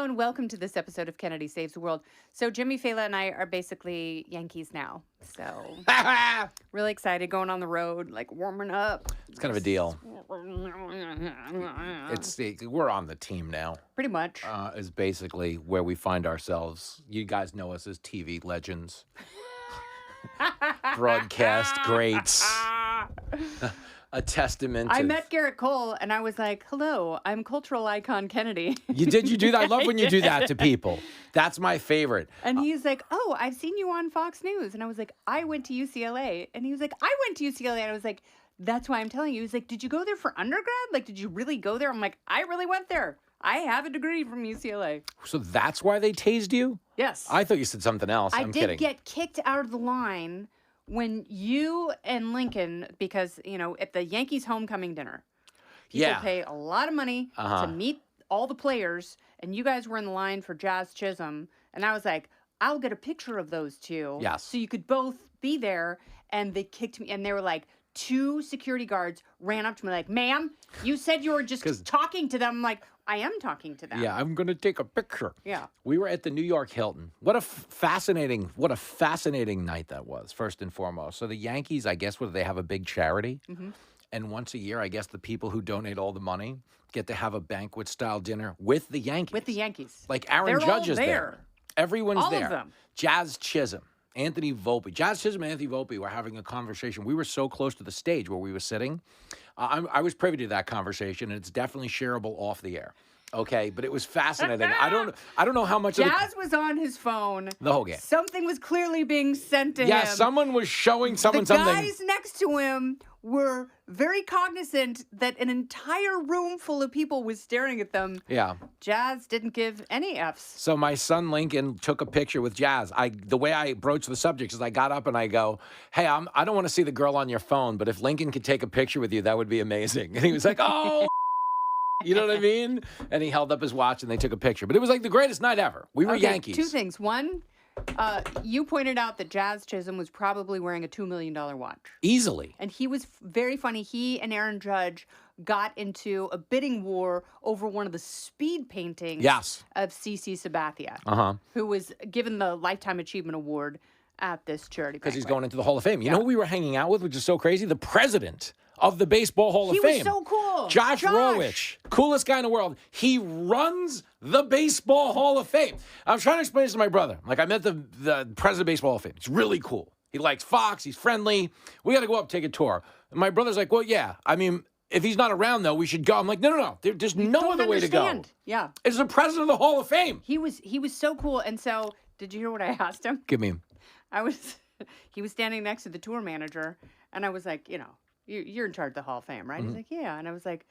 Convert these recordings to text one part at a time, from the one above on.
Hello and welcome to this episode of Kennedy Saves the World. So Jimmy, Failla, and I are basically Yankees now. So really excited, going on the road, like warming up. It's kind of a deal. We're on the team now. Pretty much. Is basically where we find ourselves. You guys know us as TV legends, broadcast greats. A testament. I met Garrett Cole and I was like, hello, I'm cultural icon Kennedy. You do that? I love when you do that to people. That's my favorite. And he's like, oh, I've seen you on Fox News. And I was like, I went to UCLA. And he was like, I went to UCLA. And I was like, that's why I'm telling you. He was like, did you go there for undergrad? Like, did you really go there? I'm like, I really went there. I have a degree from UCLA. So that's why they tased you? Yes. I thought you said something else. I'm kidding. I did get kicked out of the line when you and Lincoln, because, you know, at the Yankees homecoming dinner, people pay a lot of money to meet all the players, and you guys were in the line for Jazz Chisholm, and I was like, I'll get a picture of those two. Yes. So you could both be there, and they kicked me, and they were like, two security guards ran up to me like, ma'am, you said you were just talking to them. I'm like, I am talking to them. Yeah, I'm going to take a picture. Yeah. We were at the New York Hilton. What a fascinating night that was, first and foremost. So the Yankees, I guess, they have a big charity. Mm-hmm. And once a year, I guess the people who donate all the money get to have a banquet-style dinner with the Yankees. With the Yankees. Like Aaron Judge is there. Everyone's there. All of them. Jazz Chisholm, Anthony Volpe. Jazz Chisholm and Anthony Volpe were having a conversation. We were so close to the stage where we were sitting. I was privy to that conversation, and it's definitely shareable off the air. Okay, but it was fascinating. I don't know how much Jazz was on his phone the whole game. Something was clearly being sent to him. Yeah, someone was showing someone something. The guys next to him were very cognizant that an entire room full of people was staring at them. Yeah. Jazz didn't give any Fs. So my son Lincoln took a picture with Jazz. The way I broached the subject is I got up and I go, hey, I don't want to see the girl on your phone, but if Lincoln could take a picture with you, that would be amazing. And he was like, oh, you know what I mean? And he held up his watch and they took a picture. But it was like the greatest night ever. We were Yankees. Two things. One, you pointed out that Jazz Chisholm was probably wearing a $2 million watch. Easily. And he was very funny. He and Aaron Judge got into a bidding war over one of the speed paintings of CC Sabathia, who was given the Lifetime Achievement Award at this charity because he's going into the Hall of Fame. You know who we were hanging out with, which is so crazy? The president of the Baseball Hall of Fame. He was so cool. Josh Rowich, coolest guy in the world. He runs the Baseball Hall of Fame. I'm trying to explain this to my brother. Like, I met the president of Baseball Hall of Fame. It's really cool. He likes Fox. He's friendly. We got to go up, take a tour. And my brother's like, well, yeah. I mean, if he's not around, though, we should go. I'm like, no. There's no other way to go. Yeah. It's the president of the Hall of Fame. He was so cool. And so, did you hear what I asked him? Give me. He was standing next to the tour manager, and I was like, you know, you're in charge of the Hall of Fame, right? Mm-hmm. He's like, yeah. And I was like,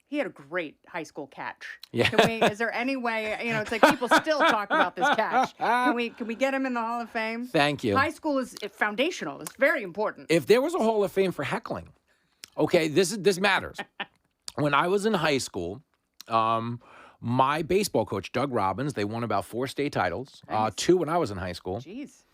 he had a great high school catch. Yeah. Is there any way, you know, it's like people still talk about this catch. Can we get him in the Hall of Fame? Thank you. High school is foundational. It's very important. If there was a Hall of Fame for heckling, okay, this matters. When I was in high school, my baseball coach, Doug Robbins, they won about 4 state titles, nice. 2 when I was in high school. Jeez.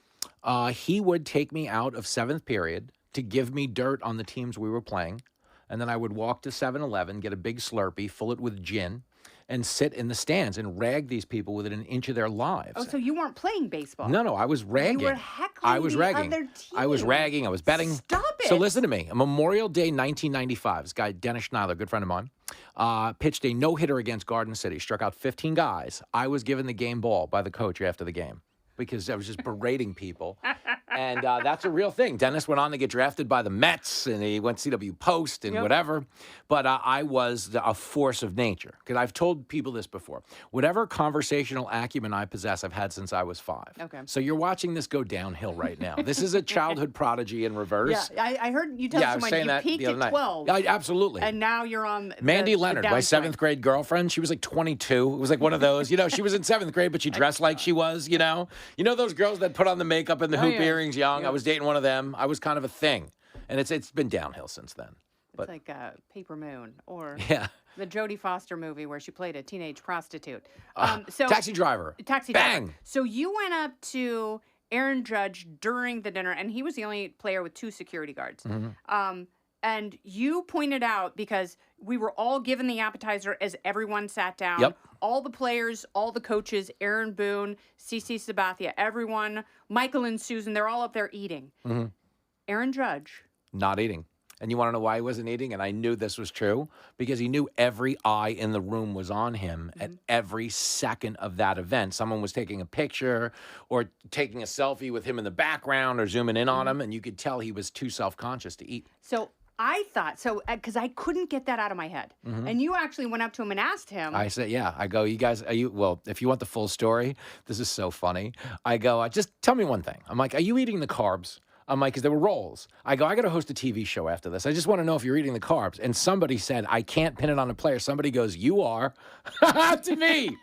He would take me out of 7th period to give me dirt on the teams we were playing. And then I would walk to 7-Eleven, get a big Slurpee, fill it with gin, and sit in the stands and rag these people within an inch of their lives. Oh, so you weren't playing baseball? No, I was ragging. You were heckling the other team. I was ragging. I was betting. Stop it. So listen to me. Memorial Day 1995, this guy, Dennis Schneider, good friend of mine, pitched a no-hitter against Garden City, struck out 15 guys. I was given the game ball by the coach after the game because I was just berating people. And that's a real thing. Dennis went on to get drafted by the Mets, and he went CW Post and whatever. But I was a force of nature. Because I've told people this before. Whatever conversational acumen I possess, I've had since I was 5. Okay. So you're watching this go downhill right now. This is a childhood prodigy in reverse. Yeah, I heard you tell someone you peaked at 12. Absolutely. And now you're on Mandy Leonard, my 7th grade girlfriend. She was like 22. It was like one of those. You know, she was in 7th grade, but she dressed like she was, you know. You know those girls that put on the makeup and the hoop earrings young? Yep. I was dating one of them. I was kind of a thing. And it's been downhill since then. But, it's like Paper Moon or the Jodie Foster movie where she played a teenage prostitute. So Taxi Driver. Bang. So you went up to Aaron Judge during the dinner, and he was the only player with 2 security guards. Mm-hmm. And you pointed out, because we were all given the appetizer as everyone sat down. Yep. All the players, all the coaches, Aaron Boone, CC Sabathia, everyone, Michael and Susan, they're all up there eating. Mm-hmm. Aaron Judge. Not eating. And you want to know why he wasn't eating? And I knew this was true because he knew every eye in the room was on him at every second of that event. Someone was taking a picture or taking a selfie with him in the background or zooming in on him, and you could tell he was too self-conscious to eat. So I thought, because I couldn't get that out of my head. And you actually went up to him and asked him. I said, yeah. I go, you guys, well, if you want the full story, this is so funny. I go, just tell me one thing. I'm like, are you eating the carbs? I'm like, because there were rolls. I go, I got to host a TV show after this. I just want to know if you're eating the carbs. And somebody said, I can't pin it on a player. Somebody goes, you are. To me.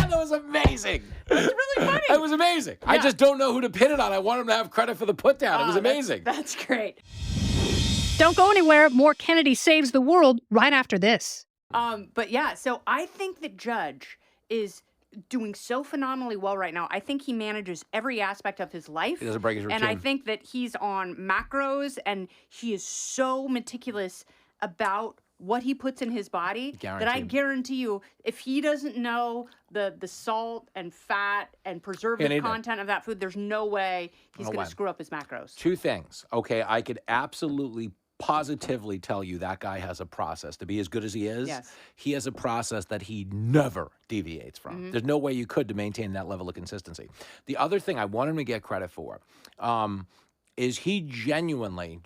That was amazing. That's really funny. That was amazing. Yeah. I just don't know who to pin it on. I want him to have credit for the put down. It was amazing. That's great. Don't go anywhere. More Kennedy Saves the World right after this. But yeah, so I think that Judge is doing so phenomenally well right now. I think he manages every aspect of his life. He doesn't break his routine. And I think that he's on macros, and he is so meticulous about what he puts in his body that I guarantee you, if he doesn't know the salt and fat and preservative content of that food, there's no way he's going to screw up his macros. Two things. Okay, I could absolutely positively tell you that guy has a process to be as good as he is. Yes. He has a process that he never deviates from. There's no way you could to maintain that level of consistency. The other thing I want him to get credit for is he genuinely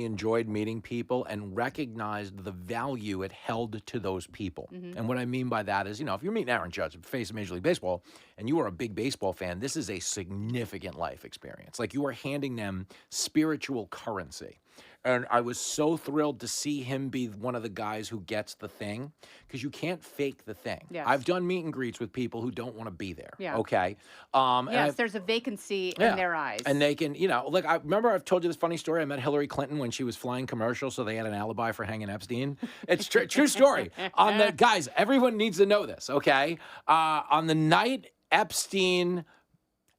enjoyed meeting people and recognized the value it held to those people. And what I mean by that is, if you're meeting Aaron Judge, face of Major League Baseball, and you are a big baseball fan, this is a significant life experience. Like, you are handing them spiritual currency. And I was so thrilled to see him be one of the guys who gets the thing, because you can't fake the thing. Yes. I've done meet and greets with people who don't want to be there. Yeah. Okay. Yes, there's a vacancy in their eyes. And they can, like, I remember I've told you this funny story. I met Hillary Clinton when she was flying commercial, so they had an alibi for hanging Epstein. It's true story. Guys, everyone needs to know this, okay? On the night Epstein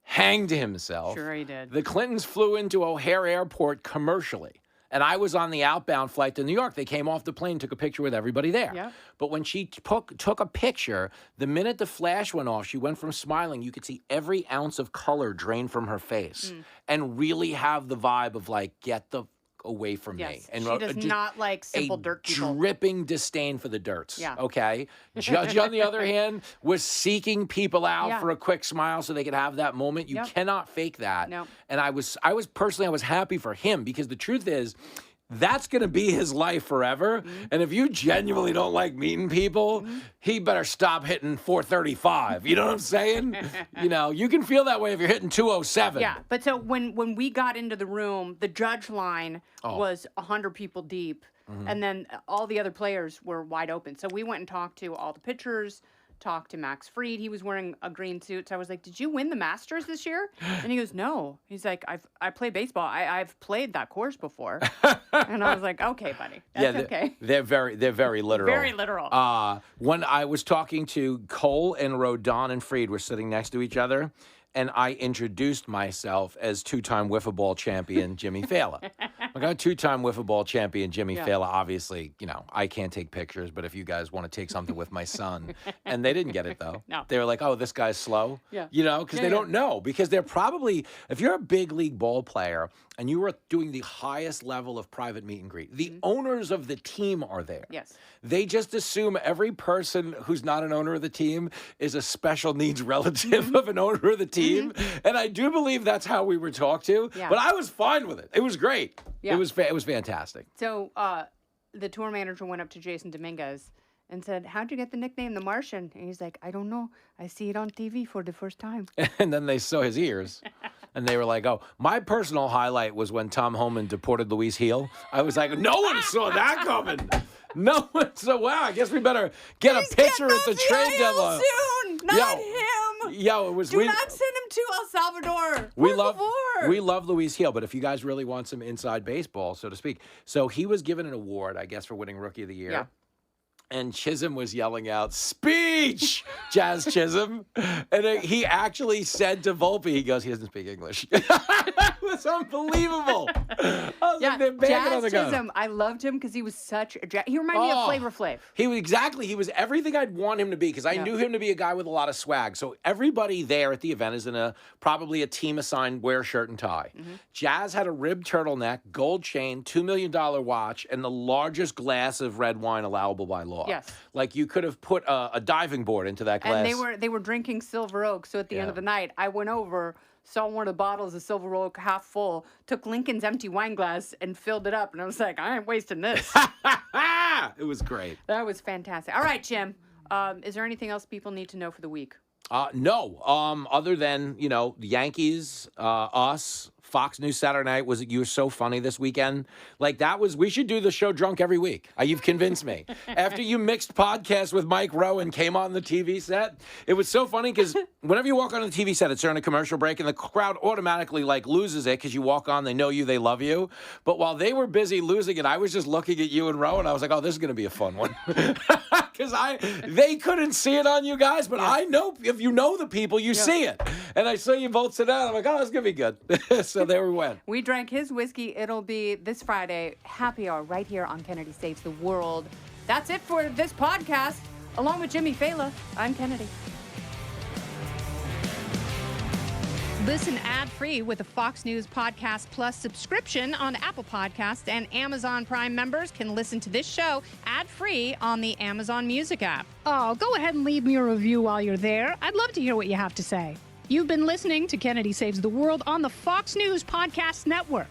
hanged himself. Sure he did. The Clintons flew into O'Hare Airport commercially. And I was on the outbound flight to New York. They came off the plane, took a picture with everybody there. Yep. But when she took a picture, the minute the flash went off, she went from smiling. You could see every ounce of color drain from her face and really have the vibe of, like, get the away from me. And she does not like simple dirt people. Dripping disdain for the dirts. Yeah. Okay. Judge, on the other hand, was seeking people out for a quick smile so they could have that moment. You cannot fake that. No. And I was personally happy for him, because the truth is, that's going to be his life forever. And if you genuinely don't like meeting people, he better stop hitting 435. You know what I'm saying? You can feel that way if you're hitting 207. Yeah, but so when we got into the room, the Judge line was 100 people deep, and then all the other players were wide open. So we went and talked to all the pitchers, talked to Max Fried. He was wearing a green suit. So I was like, did you win the Masters this year? And he goes, no. He's like, I play baseball. I've played that course before. And I was like, okay, buddy. That's okay. They're very literal. Very literal. When I was talking to Cole and Rodon and Fried were sitting next to each other, and I introduced myself as two-time wiffle ball champion Jimmy Failla. I got two-time wiffle ball champion Jimmy Failla. Obviously, I can't take pictures, but if you guys want to take something with my son. And they didn't get it, though. No. They were like, oh, this guy's slow. Yeah. Because they don't know. Because they're probably, if you're a big league ball player and you are doing the highest level of private meet and greet, the owners of the team are there. Yes. They just assume every person who's not an owner of the team is a special needs relative of an owner of the team. And I do believe that's how we were talked to. Yeah. But I was fine with it. It was great. Yeah. It was fantastic. So the tour manager went up to Jason Dominguez and said, how'd you get the nickname The Martian? And he's like, I don't know. I see it on TV for the first time. And then they saw his ears. And they were like, oh, my personal highlight was when Tom Homan deported Luis Heel. I was like, no one saw that coming. No one saw, wow, I guess we better get a pitcher at the trade deadline. Soon. Not him. Yo, it was. Do not send him to El Salvador. We love Luis Heel, but if you guys really want some inside baseball, so to speak, so he was given an award, I guess, for winning Rookie of the Year. Yeah. And Chisholm was yelling out, "Speech!" Jazz Chisholm. And he actually said to Volpe, he goes, he doesn't speak English. It was unbelievable. I was like, they're banging on the Jazz gun. Chisholm, I loved him because he was such a he reminded me of Flavor Flav. He was everything I'd want him to be because I knew him to be a guy with a lot of swag. So everybody there at the event is in probably a team-assigned wear shirt and tie. Jazz had a ribbed turtleneck, gold chain, $2 million watch, and the largest glass of red wine allowable by law. Yes. Like you could have put a diving board into that glass. And they were drinking Silver Oak. So at the end of the night, I went over, saw one of the bottles of Silver Oak half full, took Lincoln's empty wine glass and filled it up. And I was like, I ain't wasting this. It was great. That was fantastic. All right, Jim. Is there anything else people need to know for the week? No. Other than, the Yankees, us, Fox News Saturday Night you were so funny this weekend. Like we should do the show drunk every week. You've convinced me. After you mixed podcasts with Mike Rowe and came on the TV set, it was so funny because whenever you walk on the TV set, it's during a commercial break and the crowd automatically loses it because you walk on, they know you, they love you. But while they were busy losing it, I was just looking at you and Rowe and I was like, oh, this is going to be a fun one. Because they couldn't see it on you guys, but I know if you know the people, you see it. And I saw you both sit down. I'm like, oh, it's going to be good. So there we went. We drank his whiskey. It'll be this Friday, happy hour right here on Kennedy Saves the World. That's it for this podcast. Along with Jimmy Failla, I'm Kennedy. Listen ad-free with a Fox News Podcast Plus subscription on Apple Podcasts, and Amazon Prime members can listen to this show ad-free on the Amazon Music app. Oh, go ahead and leave me a review while you're there. I'd love to hear what you have to say. You've been listening to Kennedy Saves the World on the Fox News Podcast Network.